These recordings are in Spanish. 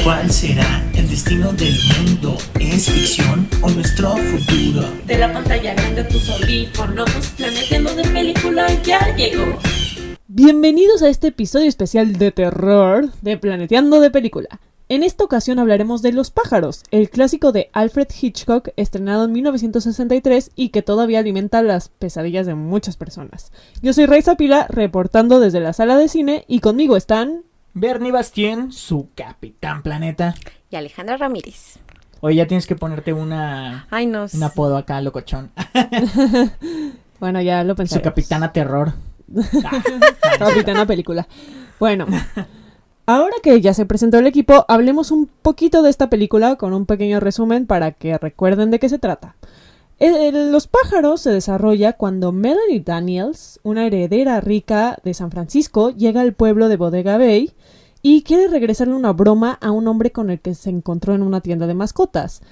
¿Cuál será el destino del mundo? ¿Es ficción o nuestro futuro? De la pantalla grande a tus audífonos, Planeteando de Película ya llegó. Bienvenidos a este episodio especial de terror de Planeteando de Película. En esta ocasión hablaremos de Los pájaros, el clásico de Alfred Hitchcock estrenado en 1963 y que todavía alimenta las pesadillas de muchas personas. Yo soy Raiza Pila, reportando desde la sala de cine y conmigo están... Bernie Bastien, su Capitán Planeta. Y Alejandra Ramírez. Oye, ya tienes que ponerte un apodo acá, locochón. Bueno, ya lo pensé. Su Capitana Terror. Capitana Película. Bueno, ahora que ya se presentó el equipo, hablemos un poquito de esta película con un pequeño resumen para que recuerden de qué se trata. Los pájaros se desarrolla cuando Melanie Daniels, una heredera rica de San Francisco, llega al pueblo de Bodega Bay y quiere regresarle una broma a un hombre con el que se encontró en una tienda de mascotas,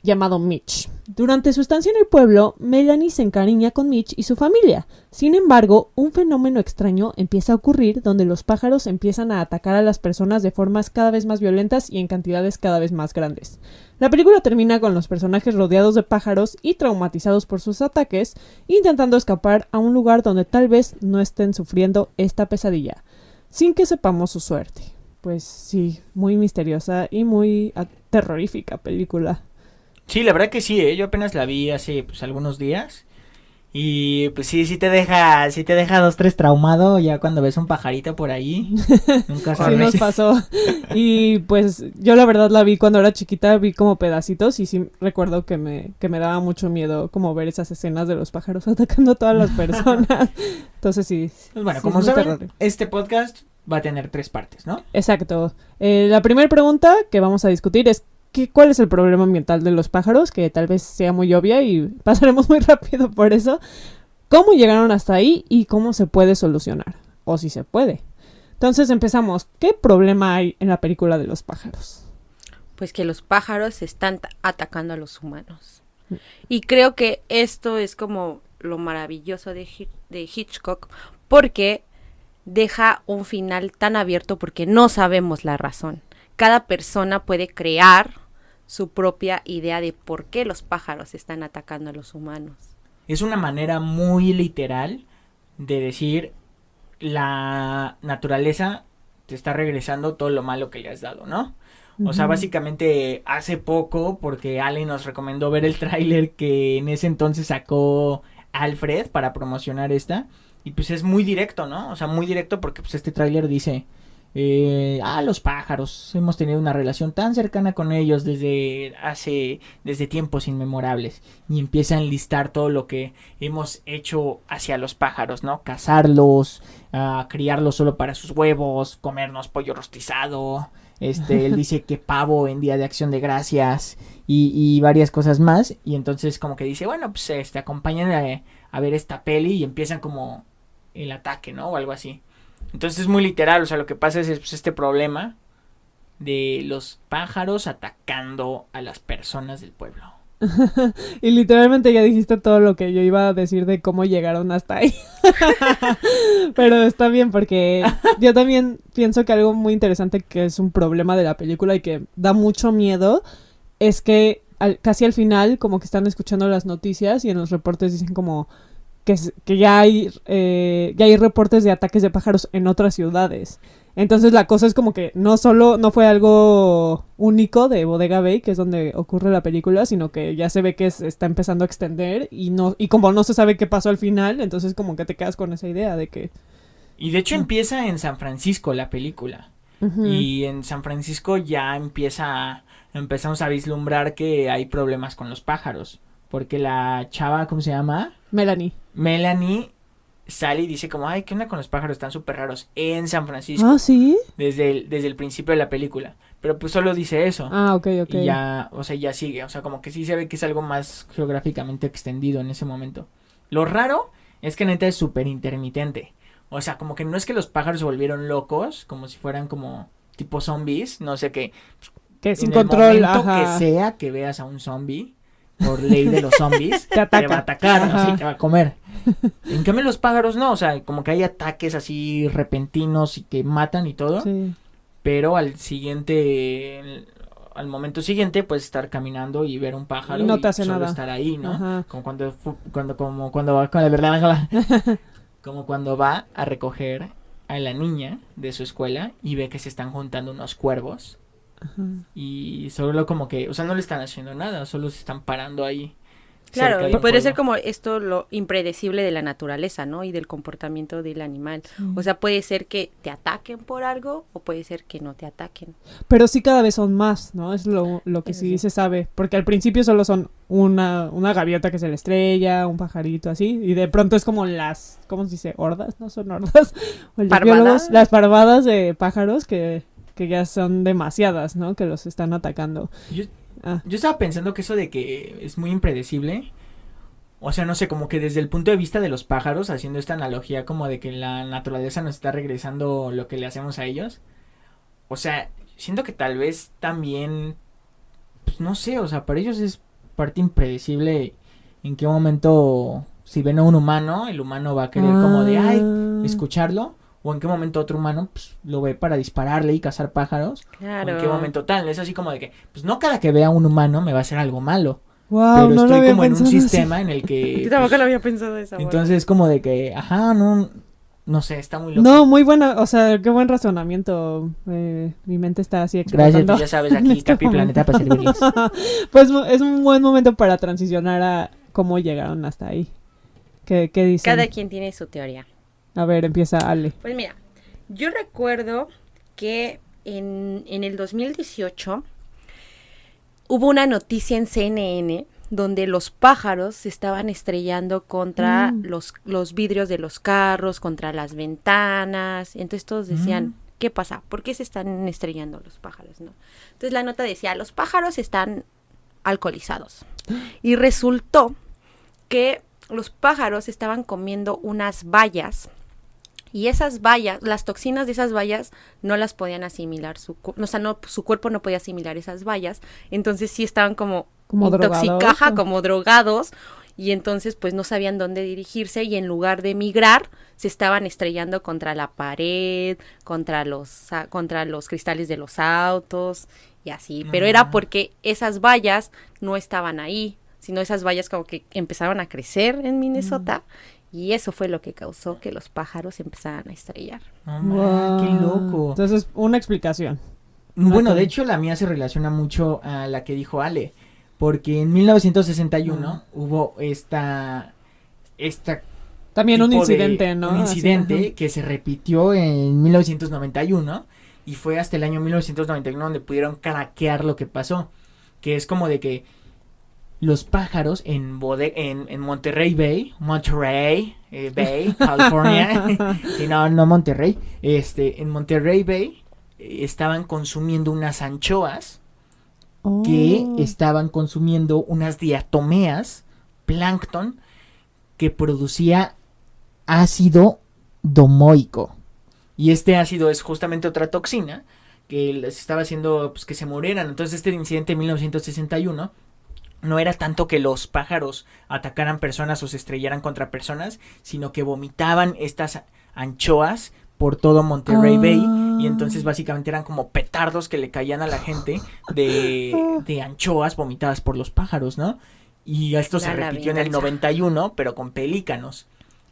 llamado Mitch. Durante su estancia en el pueblo, Melanie se encariña con Mitch y su familia. Sin embargo, un fenómeno extraño empieza a ocurrir donde los pájaros empiezan a atacar a las personas de formas cada vez más violentas y en cantidades cada vez más grandes. La película termina con los personajes rodeados de pájaros y traumatizados por sus ataques, intentando escapar a un lugar donde tal vez no estén sufriendo esta pesadilla, sin que sepamos su suerte. Pues sí, muy misteriosa y muy terrorífica película. Sí, la verdad que sí, yo apenas la vi hace algunos días. Y pues sí te deja 2-3 traumado ya cuando ves un pajarito por ahí. Nunca sabes. Sí nos pasó. Y pues yo la verdad la vi cuando era chiquita, vi como pedacitos y sí recuerdo que me daba mucho miedo como ver esas escenas de los pájaros atacando a todas las personas. Entonces sí. Pues bueno, sí, como saben, terror. este podcast va a tener 3 partes, ¿no? Exacto. La primera pregunta que vamos a discutir es ¿cuál es el problema ambiental de los pájaros? Que tal vez sea muy obvia y pasaremos muy rápido por eso. ¿Cómo llegaron hasta ahí y cómo se puede solucionar? O si se puede. Entonces empezamos. ¿Qué problema hay en la película de los pájaros? Pues que los pájaros están atacando a los humanos. Y creo que esto es como lo maravilloso de Hitchcock, porque deja un final tan abierto porque no sabemos la razón. Cada persona puede crear su propia idea de por qué los pájaros están atacando a los humanos. Es una manera muy literal de decir la naturaleza te está regresando todo lo malo que le has dado, ¿no? O sea, básicamente hace poco, porque Ale nos recomendó ver el tráiler que en ese entonces sacó Alfred para promocionar esta, y pues es muy directo, ¿no? O sea, muy directo porque pues este tráiler dice... los pájaros, hemos tenido una relación tan cercana con ellos desde tiempos inmemorables, y empieza a enlistar todo lo que hemos hecho hacia los pájaros, ¿no? Cazarlos, criarlos solo para sus huevos, comernos pollo rostizado, él dice que pavo en Día de Acción de Gracias y varias cosas más, y entonces como que dice, bueno, pues acompañan a ver esta peli y empiezan como el ataque, ¿no? O algo así. Entonces es muy literal, o sea, lo que pasa es pues, este problema de los pájaros atacando a las personas del pueblo. Y literalmente ya dijiste todo lo que yo iba a decir de cómo llegaron hasta ahí. Pero está bien porque yo también pienso que algo muy interesante que es un problema de la película y que da mucho miedo es que casi al final como que están escuchando las noticias y en los reportes dicen como... Que ya hay reportes de ataques de pájaros en otras ciudades. Entonces la cosa es como que no fue algo único de Bodega Bay, que es donde ocurre la película, sino que ya se ve que está empezando a extender y como no se sabe qué pasó al final, entonces como que te quedas con esa idea de que... Y de hecho empieza en San Francisco la película. Uh-huh. Y en San Francisco ya empezamos a vislumbrar que hay problemas con los pájaros. Porque la chava, ¿cómo se llama? Melanie sale y dice como, ay, ¿qué onda con los pájaros? Están súper raros en San Francisco. ¿Ah, sí? Desde el principio de la película. Pero pues solo dice eso. Ah, ok. Y ya, o sea, ya sigue. O sea, como que sí se ve que es algo más geográficamente extendido en ese momento. Lo raro es que neta es súper intermitente. O sea, como que no es que los pájaros se volvieron locos, como si fueran como tipo zombies. No sé qué. Que sin control, el momento que sea que veas a un zombie... Por ley de los zombies, te va a atacar, así te va a comer. En cambio los pájaros no, o sea, como que hay ataques así repentinos y que matan y todo. Sí. pero al momento siguiente puedes estar caminando y ver un pájaro Y no te hace solo nada. estar ahí, ¿no? Ajá. Como cuando va con la verdad, como cuando va a recoger a la niña de su escuela y ve que se están juntando unos cuervos Ajá. y solo como que, o sea, no le están haciendo nada, solo se están parando ahí. Claro, cerca y de un podría ser cuervo. como esto lo impredecible de la naturaleza, ¿no? Y del comportamiento del animal. Mm. O sea, puede ser que te ataquen por algo o puede ser que no te ataquen. Pero sí cada vez son más, ¿no? Es lo que Eso sí sí. se sabe. Porque al principio solo son una gaviota que se le estrella, un pajarito así. Y de pronto es como ¿cómo se dice? ¿Hordas? No son hordas. O los ¿Parvadas? biólogos, las parvadas de pájaros que ya son demasiadas, ¿no? Que los están atacando. Yo estaba pensando que eso de que es muy impredecible, o sea, no sé, como que desde el punto de vista de los pájaros, haciendo esta analogía como de que la naturaleza nos está regresando lo que le hacemos a ellos, o sea, siento que tal vez también, pues no sé, o sea, para ellos es parte impredecible en qué momento, si ven a un humano, el humano va a querer como de, escucharlo, o en qué momento otro humano pues, lo ve para dispararle y cazar pájaros. Claro. ¿O en qué momento tal? Es así como de que, pues no cada que vea a un humano me va a hacer algo malo. Wow, pero no lo estoy había como en un pensado así. sistema en el que... Yo tampoco lo había pensado de esa forma. entonces como de que, ajá, no sé, está muy loco. No, muy buena, o sea, qué buen razonamiento. Mi mente está así Gracias, explotando. tú ya sabes, en aquí este Capi Planeta para servirles. Pues es un buen momento para transicionar a cómo llegaron hasta ahí. ¿Qué dicen? Cada quien tiene su teoría. A ver, empieza Ale. Pues mira, yo recuerdo que en el 2018 hubo una noticia en CNN donde los pájaros se estaban estrellando contra los vidrios de los carros, contra las ventanas. Entonces todos decían, ¿qué pasa? ¿Por qué se están estrellando los pájaros? ¿No? Entonces la nota decía, los pájaros están alcoholizados. Y resultó que los pájaros estaban comiendo unas bayas. Y esas bayas, las toxinas de esas bayas no las podían asimilar, su cuerpo no podía asimilar esas bayas, entonces sí estaban como drogados, como drogados, y entonces pues no sabían dónde dirigirse, y en lugar de migrar, se estaban estrellando contra la pared, contra los cristales de los autos, y así, pero era porque esas bayas no estaban ahí, sino esas bayas como que empezaron a crecer en Minnesota, y eso fue lo que causó que los pájaros empezaran a estrellar. No, qué loco. Entonces, una explicación. Bueno, de hecho la mía se relaciona mucho a la que dijo Ale, porque en 1961 hubo también un tipo incidente, de- ¿no? Un Así, incidente ajá. que se repitió en 1991 y fue hasta el año 1991 donde pudieron craquear lo que pasó, que es como de que los pájaros en Monterey Bay, California, sí, no Monterrey, en Monterey Bay estaban consumiendo unas anchoas que estaban consumiendo unas diatomeas, plancton, que producía ácido domoico. Y este ácido es justamente otra toxina que les estaba haciendo pues, que se murieran. Entonces este incidente en 1961 no era tanto que los pájaros atacaran personas o se estrellaran contra personas, sino que vomitaban estas anchoas por todo Monterey Bay, y entonces básicamente eran como petardos que le caían a la gente de anchoas vomitadas por los pájaros, ¿no? Y esto se repitió en el 91, pero con pelícanos.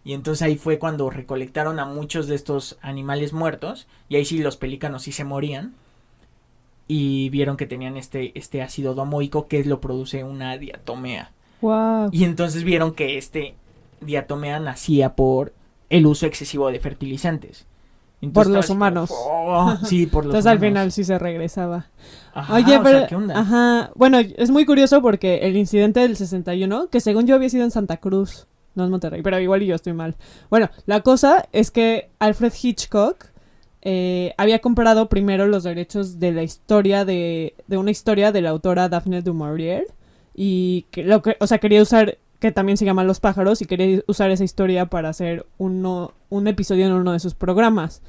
Y entonces ahí fue cuando recolectaron a muchos de estos animales muertos, y ahí sí los pelícanos sí se morían, y vieron que tenían este ácido domoico que lo produce una diatomea. Wow. Y entonces vieron que este diatomea nacía por el uso excesivo de fertilizantes. Entonces, Por los estaba humanos. así como, sí, por los Entonces humanos. al final sí se regresaba. Ajá, Oye, o pero, sea, ¿qué onda? ajá, bueno, es muy curioso porque el incidente del 61, que según yo había sido en Santa Cruz, no en Monterrey, pero igual y yo estoy mal. Bueno, la cosa es que Alfred Hitchcock había comprado primero los derechos de la historia de una historia de la autora Daphne du Maurier, y quería usar, que también se llama Los pájaros, y quería usar esa historia para hacer un episodio en uno de sus programas.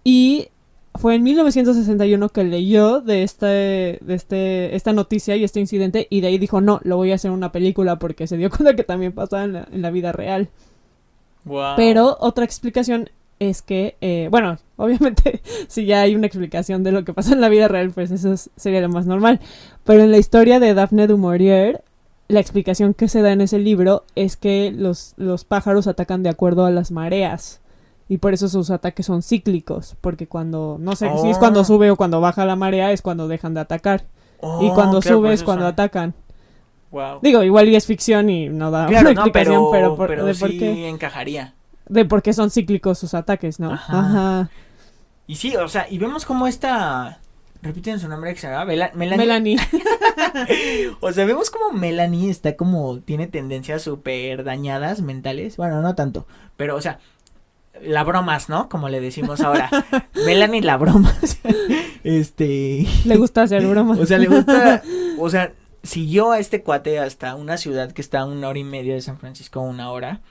Y fue en 1961 que leyó de esta noticia y este incidente, y de ahí dijo, no, lo voy a hacer una película, porque se dio cuenta que también pasaba en la vida real. Wow. Pero otra explicación es que, bueno, obviamente si ya hay una explicación de lo que pasa en la vida real, pues eso sería lo más normal. Pero en la historia de Daphne du Maurier, la explicación que se da en ese libro es que los pájaros atacan de acuerdo a las mareas. Y por eso sus ataques son cíclicos. Porque cuando, no sé si es cuando sube o cuando baja la marea, es cuando dejan de atacar. Y cuando claro, sube por es eso cuando son- atacan. Wow. Digo, igual y es ficción y no da Claro, una no, explicación, pero de sí por qué. encajaría. De por qué son cíclicos sus ataques, ¿no? Ajá. Ajá. Y sí, o sea, y vemos como esta... Repiten su nombre que se llama Melanie. Melanie. O sea, vemos como Melanie está como... Tiene tendencias súper dañadas mentales. Bueno, no tanto. Pero, o sea... La bromas, ¿no? Como le decimos ahora. Melanie la bromas. Le gusta hacer bromas. O sea, le gusta... O sea, siguió a este cuate hasta una ciudad que está a 1 hora y media de San Francisco, 1 hora.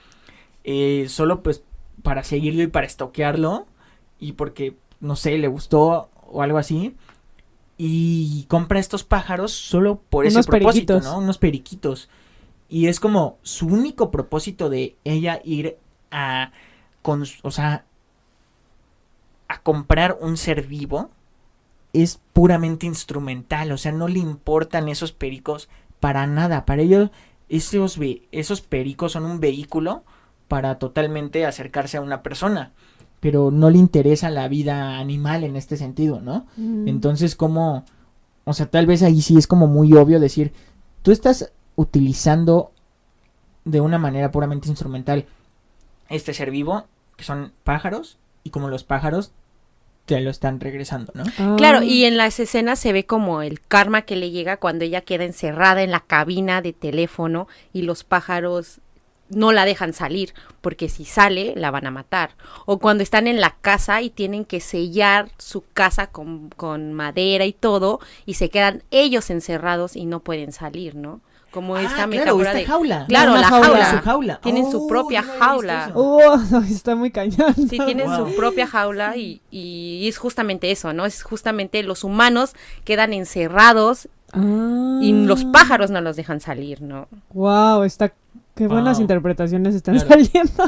Solo pues para seguirlo y para estoquearlo. Y porque, no sé, le gustó o algo así. Y compra estos pájaros solo por ese Unos propósito, periquitos. ¿no? Unos periquitos. Y es como su único propósito de ella ir a... o sea, a comprar un ser vivo es puramente instrumental, o sea, no le importan esos pericos para nada, para ellos esos pericos son un vehículo para totalmente acercarse a una persona, pero no le interesa la vida animal en este sentido, ¿no? Entonces, como, o sea, tal vez ahí sí es como muy obvio decir, tú estás utilizando de una manera puramente instrumental este ser vivo, que son pájaros, y como los pájaros te lo están regresando, ¿no? Claro, y en las escenas se ve como el karma que le llega cuando ella queda encerrada en la cabina de teléfono y los pájaros no la dejan salir, porque si sale la van a matar. O cuando están en la casa y tienen que sellar su casa con madera y todo, y se quedan ellos encerrados y no pueden salir, ¿no? Como esta metáfora de... jaula. Claro, Una la jaula. jaula. Su jaula. Tienen su propia yo no había jaula. visto eso. Está muy cañón. Sí, tienen Wow. su propia jaula y es justamente eso, ¿no? Es justamente los humanos quedan encerrados y los pájaros no los dejan salir, ¿no? Wow, qué buenas Wow. interpretaciones están Claro. saliendo.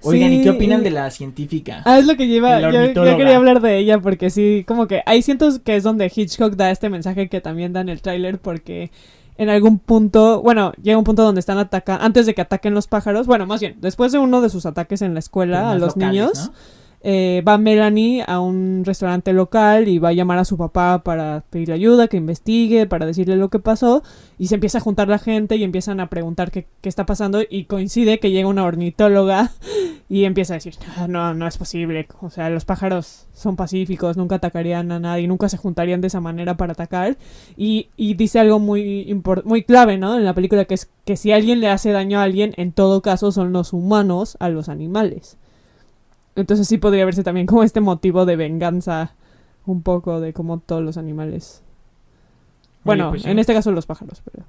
Oigan, ¿y Sí, qué opinan de la científica? Es lo que lleva, La yo ornitóloga. quería hablar de ella porque sí, como que ahí siento que es donde Hitchcock da este mensaje que también da en el tráiler porque en algún punto, bueno, llega un punto donde están atacando, antes de que ataquen los pájaros, bueno, más bien, después de uno de sus ataques en la escuela Pero a más los locales, niños, ¿no? va Melanie a un restaurante local y va a llamar a su papá para pedirle ayuda, que investigue, para decirle lo que pasó, y se empieza a juntar la gente y empiezan a preguntar qué está pasando, y coincide que llega una ornitóloga y empieza a decir, no es posible, o sea, los pájaros son pacíficos, nunca atacarían a nadie, nunca se juntarían de esa manera para atacar, y dice algo muy clave, ¿no? En la película, que es que si alguien le hace daño a alguien, en todo caso son los humanos a los animales. Entonces sí podría verse también como este motivo de venganza un poco de como todos los animales. Bueno, pues sí. en este caso los pájaros, pero...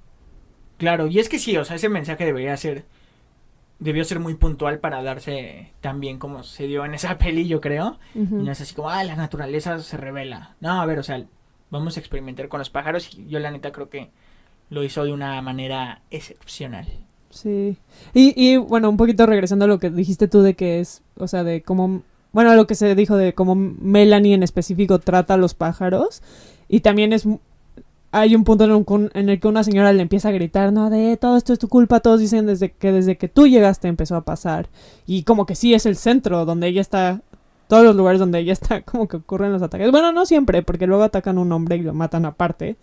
Claro, y es que sí, o sea, ese mensaje debió ser muy puntual para darse tan bien como se dio en esa peli, yo creo. Ujú. Y no es así como, la naturaleza se revela. No, a ver, o sea, vamos a experimentar con los pájaros y yo la neta creo que lo hizo de una manera excepcional. Sí. Y bueno, un poquito regresando a lo que dijiste tú de que es, o sea, de cómo, bueno, lo que se dijo de cómo Melanie en específico trata a los pájaros. Y también hay un punto en el que una señora le empieza a gritar, no, de todo esto es tu culpa, todos dicen desde que tú llegaste empezó a pasar. Y como que sí es el centro donde ella está, todos los lugares donde ella está, como que ocurren los ataques. Bueno, no siempre, porque luego atacan a un hombre y lo matan aparte.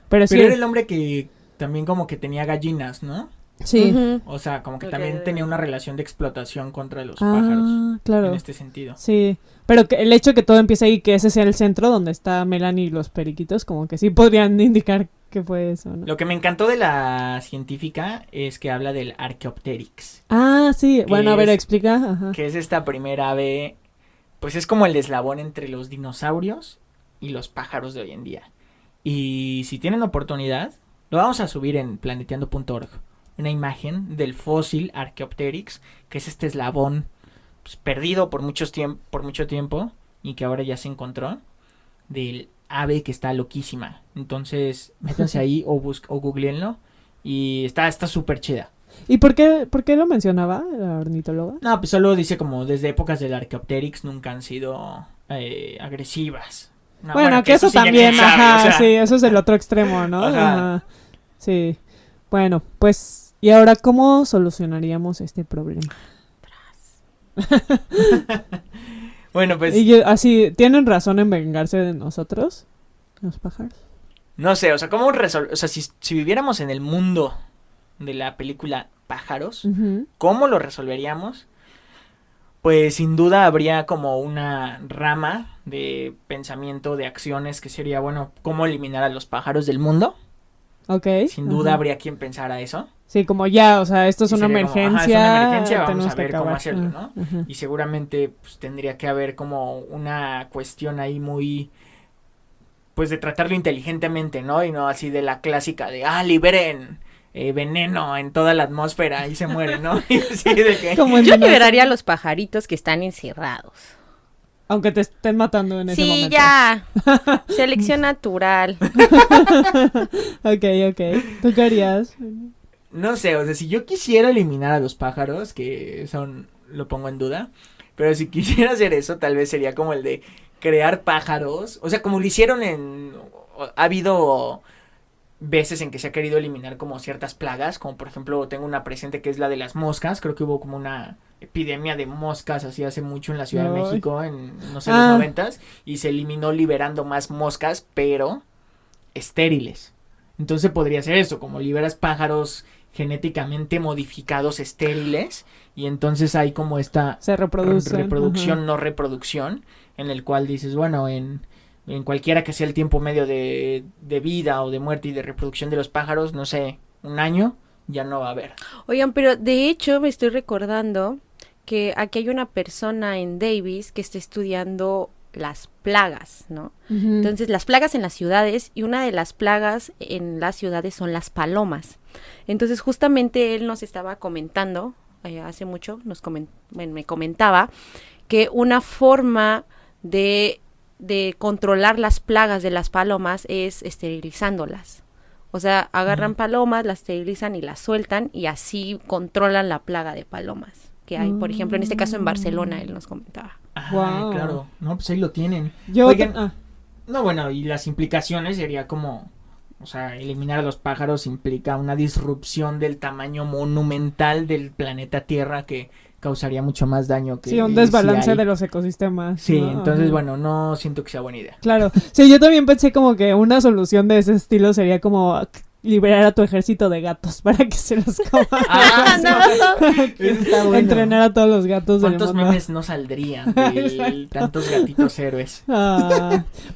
Pero sí. Pero era el hombre que también como que tenía gallinas, ¿no? Sí. Ujú. O sea, como que Ok. también tenía una relación de explotación contra los pájaros. Claro. En este sentido. Sí, pero que el hecho que todo empiece ahí, que ese sea el centro donde está Melanie y los periquitos, como que sí podrían indicar que fue eso, ¿no? Lo que me encantó de la científica es que habla del Archaeopteryx, Sí, bueno, a ver, es- explica. Ajá. que es esta primera ave, pues es como el eslabón entre los dinosaurios y los pájaros de hoy en día. Y si tienen oportunidad, lo vamos a subir en planeteando.org, una imagen del fósil Archaeopteryx, que es este eslabón pues, perdido por mucho tiempo y que ahora ya se encontró, del ave que está loquísima. Entonces, métanse ahí o googleenlo y está súper chida. ¿Y por qué lo mencionaba la ornitóloga? No, pues solo dice como desde épocas del Archaeopteryx nunca han sido agresivas. No, bueno, que eso sí ya también, quién sabe, ajá, o sea. sí, eso es el otro extremo, ¿no? Ajá. Ajá. Sí. Bueno, pues, ¿y ahora cómo solucionaríamos este problema? Bueno, pues, Así, ¿tienen razón en vengarse de nosotros, los pájaros? no sé, o sea, ¿cómo o sea, si viviéramos en el mundo de la película Pájaros, Ujú. ¿cómo lo resolveríamos? Pues sin duda habría como una rama de pensamiento, de acciones que sería, bueno, ¿cómo eliminar a los pájaros del mundo? Ok. Sin duda ajá. habría quien pensara eso. Sí, como ya, o sea, esto es Y una sería como, ajá, emergencia. es una emergencia, vamos tenemos a que ver cómo acabar. hacerlo, ¿no? Ajá. Y seguramente pues, tendría que haber como una cuestión ahí muy, pues de tratarlo inteligentemente, ¿no? Y no así de la clásica de, liberen veneno en toda la atmósfera y se muere, ¿no? Y así de que... Como en Yo Dinosaur- liberaría a los pajaritos que están encerrados. Aunque te estén matando en ese Sí, momento. ya. Selección natural. Ok. ¿Tú qué harías? No sé, o sea, si yo quisiera eliminar a los pájaros, que son, lo pongo en duda, pero si quisiera hacer eso, tal vez sería como el de crear pájaros, o sea, como lo hicieron ha habido veces en que se ha querido eliminar como ciertas plagas, como por ejemplo tengo una presente que es la de las moscas, creo que hubo como una epidemia de moscas así hace mucho en la Ciudad de Ay. México, en, no sé, los 90s, y se eliminó liberando más moscas, pero estériles. Entonces podría ser eso, como liberas pájaros genéticamente modificados estériles y entonces hay como esta Se reproducen. reproducción, ajá. no reproducción, en el cual dices, bueno, en cualquiera que sea el tiempo medio de vida o de muerte y de reproducción de los pájaros, no sé, un año, ya no va a haber. Oigan, pero de hecho me estoy recordando que aquí hay una persona en Davis que está estudiando las plagas, ¿no? Ujú. Entonces, las plagas en las ciudades, y una de las plagas en las ciudades son las palomas. Entonces, justamente él nos estaba comentando, hace mucho, me comentaba, que una forma de controlar las plagas de las palomas es esterilizándolas. O sea, agarran palomas, las esterilizan y las sueltan, y así controlan la plaga de palomas que hay, por ejemplo, en este caso en Barcelona, él nos comentaba. Guau. Claro, no, pues ahí lo tienen. Yo Oigan, no, bueno, y las implicaciones sería como, o sea, eliminar a los pájaros implica una disrupción del tamaño monumental del planeta Tierra que causaría mucho más daño que sí, un desbalance si hay. de los ecosistemas. Sí, ¿no? entonces, Ajá. bueno, no siento que sea buena idea. Claro. Sí, yo también pensé como que una solución de ese estilo sería como liberar a tu ejército de gatos para que se los coman. Eso está bueno. Entrenar a todos los gatos del ¿Cuántos mundo. memes no saldrían de Exacto. tantos gatitos héroes?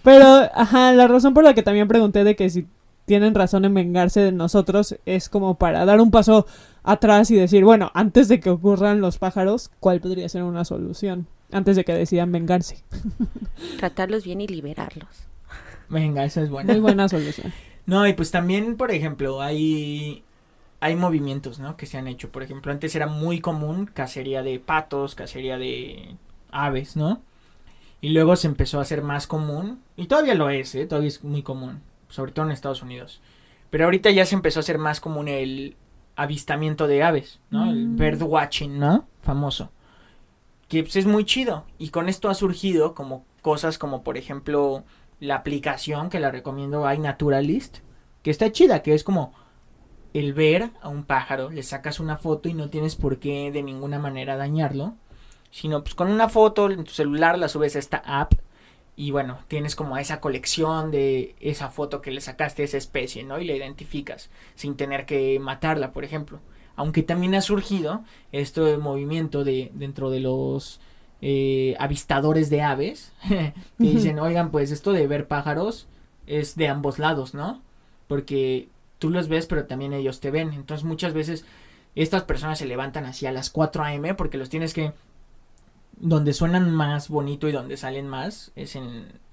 Pero, ajá, la razón por la que también pregunté de que si tienen razón en vengarse de nosotros es como para dar un paso atrás y decir, bueno, antes de que ocurran los pájaros, ¿cuál podría ser una solución? Antes de que decidan vengarse. Tratarlos bien y liberarlos. Venga, eso es bueno. Muy buena solución. No, y pues también, por ejemplo, hay movimientos, ¿no? Que se han hecho. Por ejemplo, antes era muy común cacería de patos, cacería de aves, ¿no? Y luego se empezó a hacer más común, y todavía lo es, todavía es muy común, sobre todo en Estados Unidos. Pero ahorita ya se empezó a hacer más común el avistamiento de aves, ¿no? El bird watching, ¿no? Famoso. Que pues es muy chido. Y con esto ha surgido como cosas como, por ejemplo, la aplicación que la recomiendo, iNaturalist, que está chida, que es como el ver a un pájaro, le sacas una foto y no tienes por qué de ninguna manera dañarlo, sino pues con una foto en tu celular la subes a esta app y bueno, tienes como esa colección de esa foto que le sacaste a esa especie, ¿no? Y la identificas sin tener que matarla, por ejemplo. Aunque también ha surgido este movimiento dentro de los avistadores de aves que dicen, oigan, pues esto de ver pájaros es de ambos lados, ¿no? Porque tú los ves, pero también ellos te ven. Entonces muchas veces estas personas se levantan así a las 4 a.m. porque los tienes que... Donde suenan más bonito y donde salen más es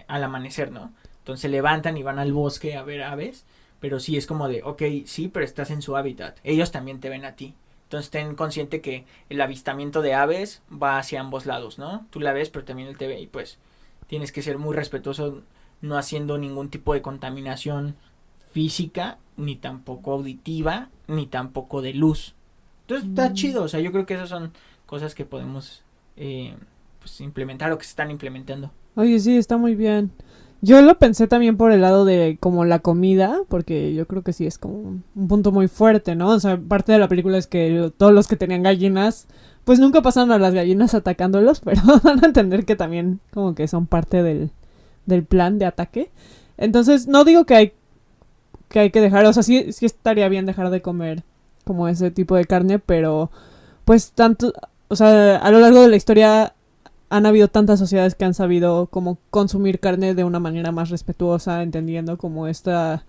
al amanecer, ¿no? Entonces se levantan y van al bosque a ver aves, pero sí es como de, ok, sí, pero estás en su hábitat. Ellos también te ven a ti. Entonces ten consciente que el avistamiento de aves va hacia ambos lados, ¿no? Tú la ves, pero también él te ve y pues tienes que ser muy respetuoso, no haciendo ningún tipo de contaminación física, ni tampoco auditiva, ni tampoco de luz. Entonces está chido, o sea, yo creo que esas son cosas que podemos pues implementar o que se están implementando. Oye, sí, está muy bien. Yo lo pensé también por el lado de como la comida, porque yo creo que sí es como un punto muy fuerte, ¿no? O sea, parte de la película es que todos los que tenían gallinas, pues nunca pasaron a las gallinas atacándolos, pero van a entender que también como que son parte del plan de ataque. Entonces, no digo que hay que dejar, o sea, sí estaría bien dejar de comer como ese tipo de carne, pero pues tanto, o sea, a lo largo de la historia han habido tantas sociedades que han sabido como consumir carne de una manera más respetuosa, entendiendo como estos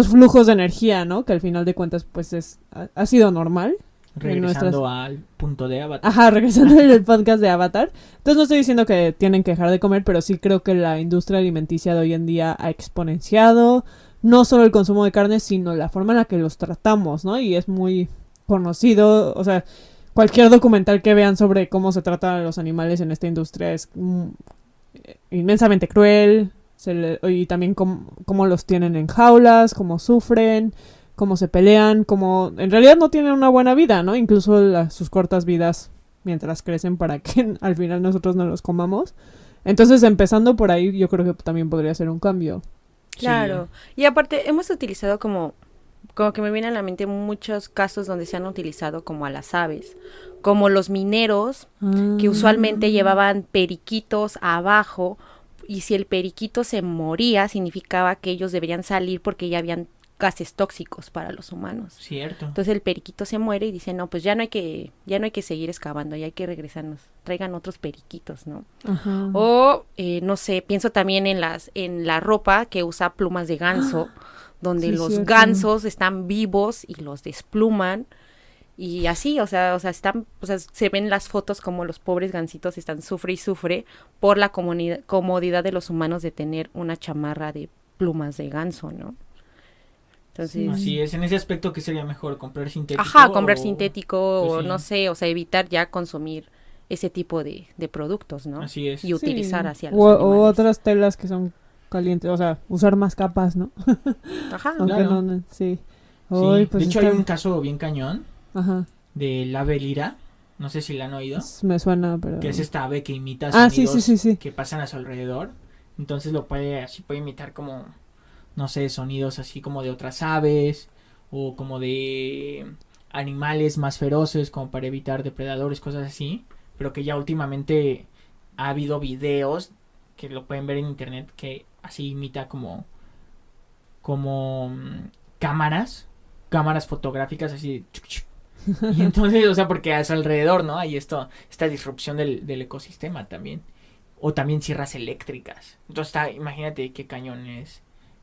flujos de energía, ¿no? Que al final de cuentas pues ha sido normal. Regresando al punto de Avatar. Ajá, regresando al podcast de Avatar. Entonces no estoy diciendo que tienen que dejar de comer, pero sí creo que la industria alimenticia de hoy en día ha exponenciado no solo el consumo de carne, sino la forma en la que los tratamos, ¿no? Y es muy conocido, o sea, cualquier documental que vean sobre cómo se tratan a los animales en esta industria es inmensamente cruel, y también cómo los tienen en jaulas, cómo sufren, cómo se pelean, cómo en realidad no tienen una buena vida, ¿no? Incluso sus cortas vidas mientras crecen para que al final nosotros no los comamos. Entonces, empezando por ahí, yo creo que también podría ser un cambio. Claro. Sí. Y aparte, hemos utilizado como que me vienen a la mente muchos casos donde se han utilizado como a las aves, como los mineros, que usualmente llevaban periquitos abajo, y si el periquito se moría, significaba que ellos deberían salir porque ya habían gases tóxicos para los humanos. Cierto. Entonces el periquito se muere y dice, no, pues ya no hay que seguir excavando, ya hay que regresarnos, traigan otros periquitos, ¿no? Ajá. O, no sé, pienso también en la ropa que usa plumas de ganso, donde sí, los cierto. gansos están vivos y los despluman, y así, o sea, se ven las fotos como los pobres gansitos están sufre y sufre por la comodidad de los humanos de tener una chamarra de plumas de ganso, ¿no? Entonces, así es, en ese aspecto, ¿qué sería mejor? ¿Comprar sintético? Ajá, comprar sintético, pues o no sé, o sea, evitar ya consumir ese tipo de productos, ¿no? Así es. Y utilizar sí. hacia los o animales. otras telas que son calientes, o sea, usar más capas, ¿no? Ajá. Aunque claro. no, sí. Sí. Pues de hecho, hay un caso bien cañón Ajá. del ave lira, no sé si la han oído. Me suena, pero... Que es esta ave que imita sí, sonidos sí. que pasan a su alrededor. Entonces puede imitar como, no sé, sonidos así como de otras aves o como de animales más feroces, como para evitar depredadores, cosas así. Pero que ya últimamente ha habido videos que lo pueden ver en internet que así imita como cámaras fotográficas así. Y entonces, o sea, porque a su alrededor, ¿no? Hay esta disrupción del ecosistema también. O también sierras eléctricas. Entonces, imagínate qué cañón es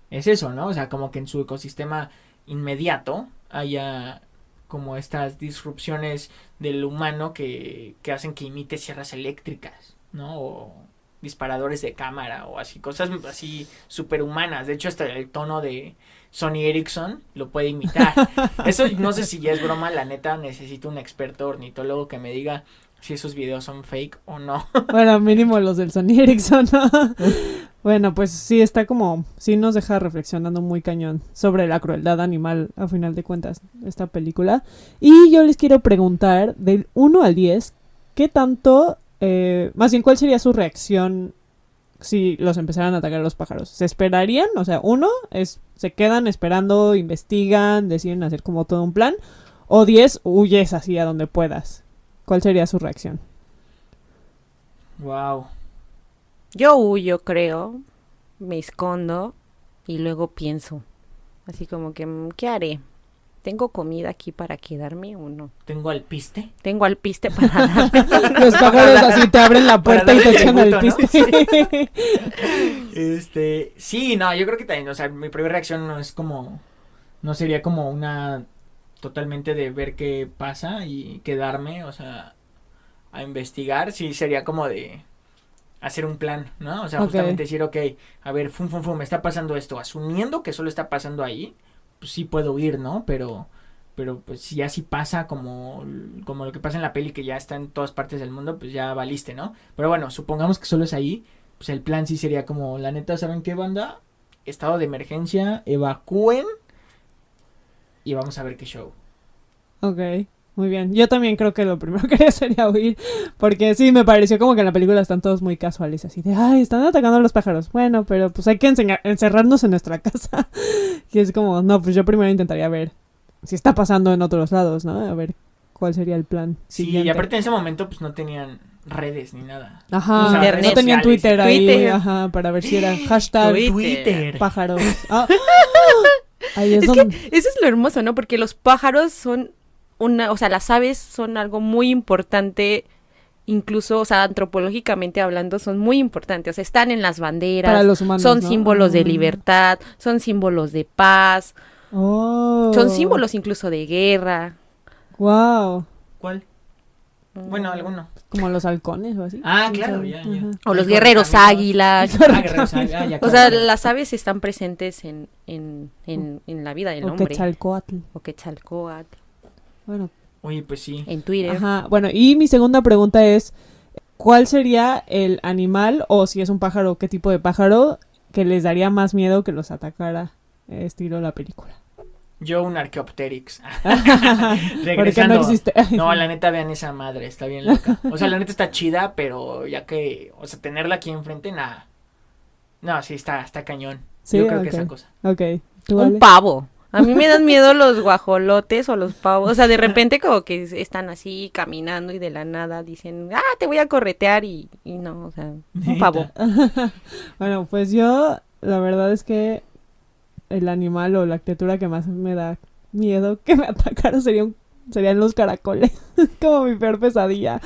eso, ¿no? O sea, como que en su ecosistema inmediato haya como estas disrupciones del humano que hacen que imite sierras eléctricas, ¿no? O disparadores de cámara o así, cosas así superhumanas. De hecho, hasta el tono de Sony Ericsson lo puede imitar. Eso no sé si ya es broma, la neta necesito un experto ornitólogo que me diga si esos videos son fake o no. Bueno, mínimo los del Sony Ericsson, ¿no? Bueno, pues sí, sí nos deja reflexionando muy cañón sobre la crueldad animal, a final de cuentas, esta película. Y yo les quiero preguntar, del 1 al 10, ¿qué tanto, más bien, cuál sería su reacción si los empezaran a atacar los pájaros? ¿Se esperarían? O sea, se quedan esperando, investigan, deciden hacer como todo un plan. O 10, huyes así a donde puedas. ¿Cuál sería su reacción? Wow. Yo huyo, creo, me escondo y luego pienso, así como que, ¿qué haré? ¿Tengo comida aquí para quedarme o no? ¿Tengo alpiste? Tengo alpiste para darme. Los pájaros así te abren la puerta y te echan al ¿no? piste. Sí, no, yo creo que también, o sea, mi primera reacción no sería como una totalmente de ver qué pasa y quedarme, o sea, a investigar, sí sería como de hacer un plan, ¿no? O sea, justamente decir, ok, a ver, me está pasando esto, asumiendo que solo está pasando ahí, pues sí puedo huir, ¿no? Pero pues si ya sí pasa como lo que pasa en la peli, que ya está en todas partes del mundo, pues ya valiste, ¿no? Pero bueno, supongamos que solo es ahí, pues el plan sí sería como, la neta, ¿saben qué, banda? Estado de emergencia, evacúen y vamos a ver qué show. Ok. Muy bien. Yo también creo que lo primero que haría sería huir. Porque sí, me pareció como que en la película están todos muy casuales. Así de, ay, están atacando a los pájaros. Bueno, pero pues hay que encerrarnos en nuestra casa. Y es como, no, pues yo primero intentaría ver si está pasando en otros lados, ¿no? A ver cuál sería el plan Sí, siguiente. y aparte en ese momento pues no tenían redes ni nada. Ajá, O sea, Internet. no tenían sociales. Twitter ahí, Twitter. ajá, para ver si era hashtag Twitter. pájaros. Ah, ahí es Es donde... que eso es lo hermoso, ¿no? Porque los pájaros son o sea, las aves son algo muy importante, incluso, o sea, antropológicamente hablando, son muy importantes. O sea, están en las banderas, Para los humanos, son ¿no? símbolos de Ah. libertad, son símbolos de paz, Oh. son símbolos incluso de guerra. Wow. ¿Cuál? Bueno, alguno. Como los halcones o así. Ah, Sí, claro, sabe. ya. Ajá. O los Hay guerreros correcaminos. águila. Ah, guerreros águila, ya, O sea, claro. las aves están presentes en la vida del O hombre. Quetzalcóatl. O Quetzalcóatl, Bueno, Oye, pues sí. en Twitter. ajá. Bueno, y mi segunda pregunta es, ¿cuál sería el animal, o si es un pájaro, qué tipo de pájaro, que les daría más miedo que los atacara, estilo la película? Yo un Archaeopteryx. Porque Regresando. no existe. No, la neta, vean esa madre, está bien loca. O sea, la neta está chida, pero ya que, o sea, tenerla aquí enfrente, nada. No, sí, está cañón. Sí, Yo creo ok. que esa cosa. Ok. ¿Tú, Un Ale? pavo. A mí me dan miedo los guajolotes o los pavos. O sea, de repente como que están así caminando y de la nada dicen, te voy a corretear y no, o sea, un Neta. pavo. Bueno, pues yo, la verdad es que el animal o la criatura que más me da miedo que me atacara serían los caracoles. Es como mi peor pesadilla.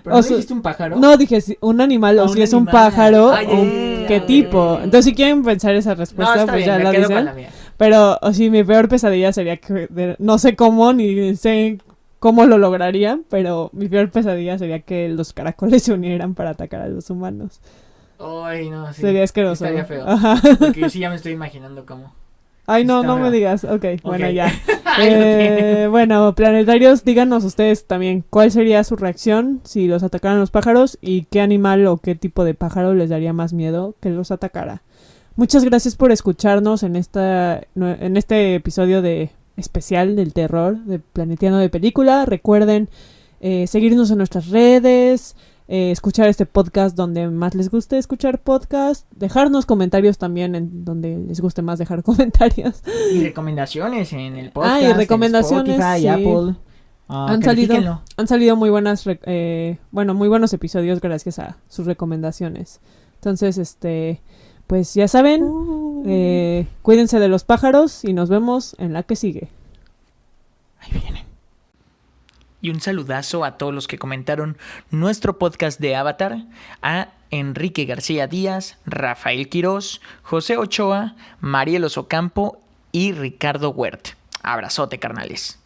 ¿Pero O no sea, dijiste un pájaro? No, dije un animal, o Ah, si un es un animal. pájaro, Ay, o ay, qué ay, tipo. ay. Entonces, si quieren pensar esa No, respuesta, está pues bien, ya me la quedo con dicen. la mía. Pero, o si mi peor pesadilla sería que no sé cómo, ni sé cómo lo lograría, pero mi peor pesadilla sería que los caracoles se unieran para atacar a los humanos. Ay, no, sí. Sería asqueroso. Estaría feo. Ajá. Porque yo sí ya me estoy imaginando cómo. Ay, no, Está no me feo. digas. Ok, bueno, ya. Ahí lo tiene. Bueno, planetarios, díganos ustedes también cuál sería su reacción si los atacaran los pájaros y qué animal o qué tipo de pájaro les daría más miedo que los atacara. Muchas gracias por escucharnos en este episodio de especial del terror de Planetiano de Película. Recuerden seguirnos en nuestras redes, escuchar este podcast donde más les guste escuchar podcast, dejarnos comentarios también en donde les guste más dejar comentarios. Y recomendaciones en el podcast. Y recomendaciones, en Spotify, sí. Apple. Califíquenlo. Han salido muy buenas, muy buenos episodios gracias a sus recomendaciones. Entonces, pues ya saben, cuídense de los pájaros y nos vemos en la que sigue. Ahí vienen. Y un saludazo a todos los que comentaron nuestro podcast de Avatar, a Enrique García Díaz, Rafael Quirós, José Ochoa, Mariel Ocampo y Ricardo Huert. Abrazote, carnales.